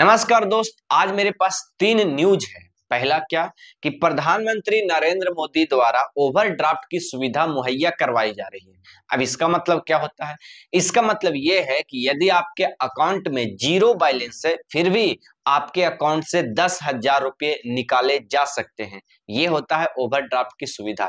नमस्कार दोस्त, आज मेरे पास तीन न्यूज है। पहला क्या कि प्रधानमंत्री नरेंद्र मोदी द्वारा ओवरड्राफ्ट की सुविधा मुहैया करवाई जा रही है। अब इसका मतलब क्या होता है? इसका मतलब ये है कि यदि आपके अकाउंट में जीरो बैलेंस है फिर भी आपके अकाउंट से 10,000 रुपये निकाले जा सकते हैं। ये होता है ओवरड्राफ्ट की सुविधा।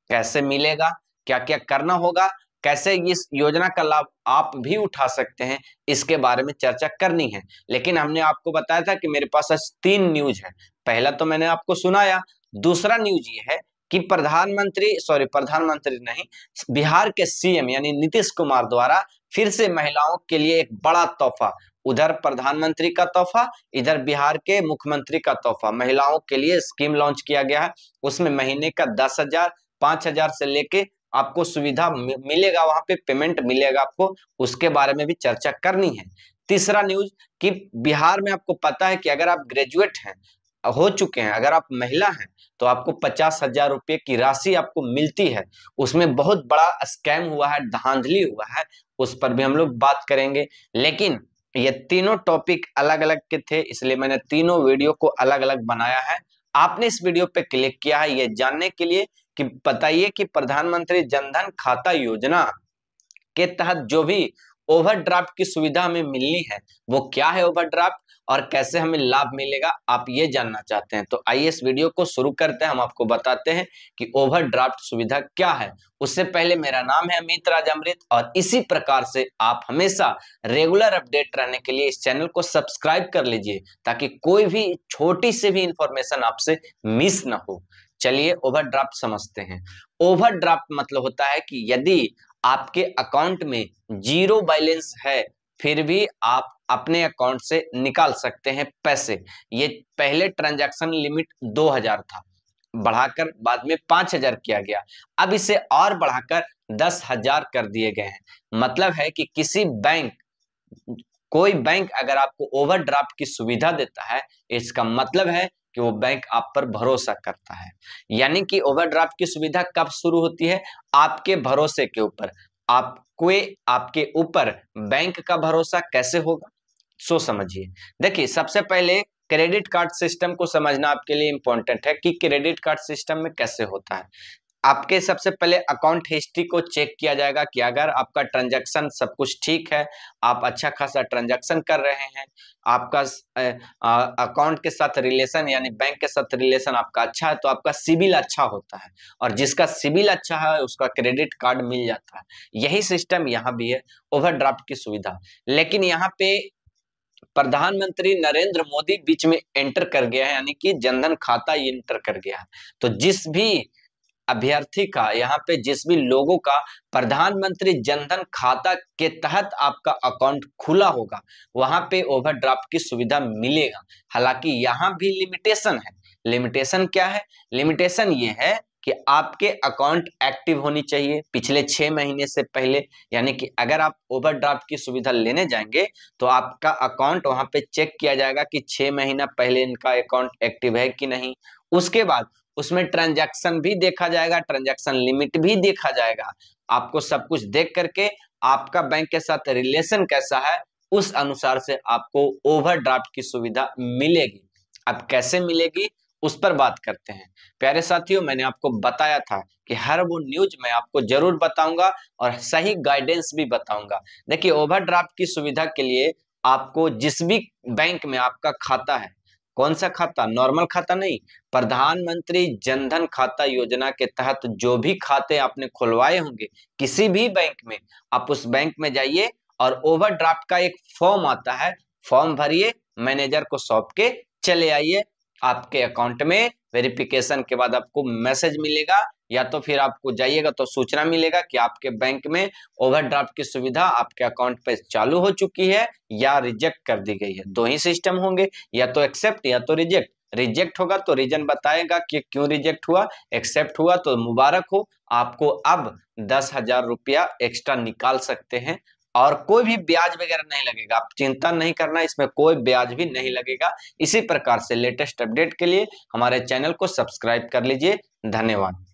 कैसे मिलेगा, क्या क्या करना होगा, कैसे इस योजना का लाभ आप भी उठा सकते हैं, इसके बारे में चर्चा करनी है। लेकिन हमने आपको बताया था कि मेरे पास आज तीन न्यूज है। पहला तो मैंने आपको सुनाया। दूसरा न्यूज ये है कि प्रधानमंत्री नहीं, बिहार के सीएम यानी नीतीश कुमार द्वारा फिर से महिलाओं के लिए एक बड़ा तोहफा, उधर प्रधानमंत्री का तोहफा, इधर बिहार के मुख्यमंत्री का तोहफा, महिलाओं के लिए स्कीम लॉन्च किया गया है। उसमें महीने का 10,000, 5,000 से लेके आपको सुविधा मिलेगा, वहां पे पेमेंट मिलेगा आपको, उसके बारे में भी चर्चा करनी है। तीसरा न्यूज कि बिहार में आपको पता है कि अगर आप ग्रेजुएट हैं, हो चुके हैं, अगर आप महिला हैं तो आपको 50,000 रुपये की राशि आपको मिलती है। उसमें बहुत बड़ा स्कैम हुआ है, धांधली हुआ है, उस पर भी हम लोग बात करेंगे। लेकिन ये तीनों टॉपिक अलग अलग के थे, इसलिए मैंने तीनों वीडियो को अलग अलग बनाया है। आपने इस वीडियो पे क्लिक किया है ये जानने के लिए कि बताइए कि प्रधानमंत्री जनधन खाता योजना के तहत जो भी ओवरड्राफ्ट की सुविधा हमें मिलनी है वो क्या है ओवरड्राफ्ट, और कैसे हमें लाभ मिलेगा, आप ये जानना चाहते हैं तो आइए इस वीडियो को शुरू करते हैं। हम आपको बताते हैं कि ओवरड्राफ्ट सुविधा क्या है। उससे पहले मेरा नाम है अमित राज अमृत और इसी प्रकार से आप हमेशा रेगुलर अपडेट रहने के लिए इस चैनल को सब्सक्राइब कर लीजिए ताकि कोई भी छोटी सी भी इंफॉर्मेशन आपसे मिस ना हो। चलिए ओवरड्राफ्ट समझते हैं। ओवरड्राफ्ट मतलब होता है कि यदि आपके अकाउंट में जीरो बैलेंस है फिर भी आप अपने अकाउंट से निकाल सकते हैं पैसे। ये पहले ट्रांजैक्शन लिमिट 2,000 था, बढ़ाकर बाद में 5,000 किया गया। अब इसे और बढ़ाकर 10,000 कर दिए गए हैं। मतलब है कि कोई बैंक अगर आपको ओवरड्राफ्ट की सुविधा देता है, इसका मतलब है कि वो बैंक आप पर भरोसा करता है। यानी कि ओवरड्राफ्ट की सुविधा कब शुरू होती है? आपके भरोसे के ऊपर। आपके ऊपर बैंक का भरोसा कैसे होगा, सो समझिए। देखिए, सबसे पहले क्रेडिट कार्ड सिस्टम को समझना आपके लिए इंपॉर्टेंट है कि क्रेडिट कार्ड सिस्टम में कैसे होता है। आपके सबसे पहले अकाउंट हिस्ट्री को चेक किया जाएगा कि अगर आपका ट्रांजैक्शन सब कुछ ठीक है, आप अच्छा खासा ट्रांजैक्शन कर रहे हैं, आपका अकाउंट के साथ रिलेशन यानी बैंक के साथ रिलेशन आपका अच्छा है तो आपका सिबिल अच्छा होता है, और जिसका सिबिल अच्छा है उसका क्रेडिट कार्ड मिल जाता है। यही सिस्टम यहाँ भी है, ओवरड्राफ्ट की सुविधा। लेकिन यहाँ पे प्रधानमंत्री नरेंद्र मोदी बीच में एंटर कर गया है, यानी कि जनधन खाता एंटर कर गया है। तो जिस भी अभ्यर्थी का, यहाँ पे जिस भी लोगों का प्रधानमंत्री जनधन खाता के तहत आपका अकाउंट खुला होगा वहां पे ओवरड्राफ्ट की सुविधा मिलेगा। हालांकि यहाँ भी लिमिटेशन है। लिमिटेशन क्या है? लिमिटेशन ये है कि आपके अकाउंट एक्टिव होनी चाहिए पिछले 6 महीने से पहले। यानी कि अगर आप ओवरड्राफ्ट की सुविधा लेने जाएंगे तो आपका अकाउंट वहां पे चेक किया जाएगा कि 6 महीना पहले इनका अकाउंट एक्टिव है कि नहीं। उसके बाद उसमें ट्रांजैक्शन भी देखा जाएगा, ट्रांजैक्शन लिमिट भी देखा जाएगा। आपको सब कुछ देख करके आपका बैंक के साथ रिलेशन कैसा है उस अनुसार से आपको ओवरड्राफ्ट की सुविधा मिलेगी। अब कैसे मिलेगी उस पर बात करते हैं। प्यारे साथियों, मैंने आपको बताया था कि हर वो न्यूज मैं आपको जरूर बताऊंगा और सही गाइडेंस भी बताऊंगा। देखिए, ओवरड्राफ्ट की सुविधा के लिए आपको जिस भी बैंक में आपका खाता है, कौन सा खाता? नॉर्मल खाता नहीं, प्रधानमंत्री जनधन खाता योजना के तहत जो भी खाते आपने खुलवाए होंगे किसी भी बैंक में, आप उस बैंक में जाइए और ओवरड्राफ्ट का एक फॉर्म आता है, फॉर्म भरिए, मैनेजर को सौंप के चले आइए। आपके अकाउंट में वेरिफिकेशन के बाद आपको मैसेज मिलेगा या तो फिर आपको जाइएगा तो सूचना मिलेगा कि आपके बैंक में ओवरड्राफ्ट की सुविधा आपके अकाउंट पे चालू हो चुकी है या रिजेक्ट कर दी गई है। दो ही सिस्टम होंगे, या तो एक्सेप्ट या तो रिजेक्ट। रिजेक्ट होगा तो रीजन बताएगा कि क्यों रिजेक्ट हुआ, एक्सेप्ट हुआ तो मुबारक हो, आपको अब 10,000 रुपया एक्स्ट्रा निकाल सकते हैं और कोई भी ब्याज वगैरह नहीं लगेगा। आप चिंता नहीं करना, इसमें कोई ब्याज भी नहीं लगेगा। इसी प्रकार से लेटेस्ट अपडेट के लिए हमारे चैनल को सब्सक्राइब कर लीजिए। धन्यवाद।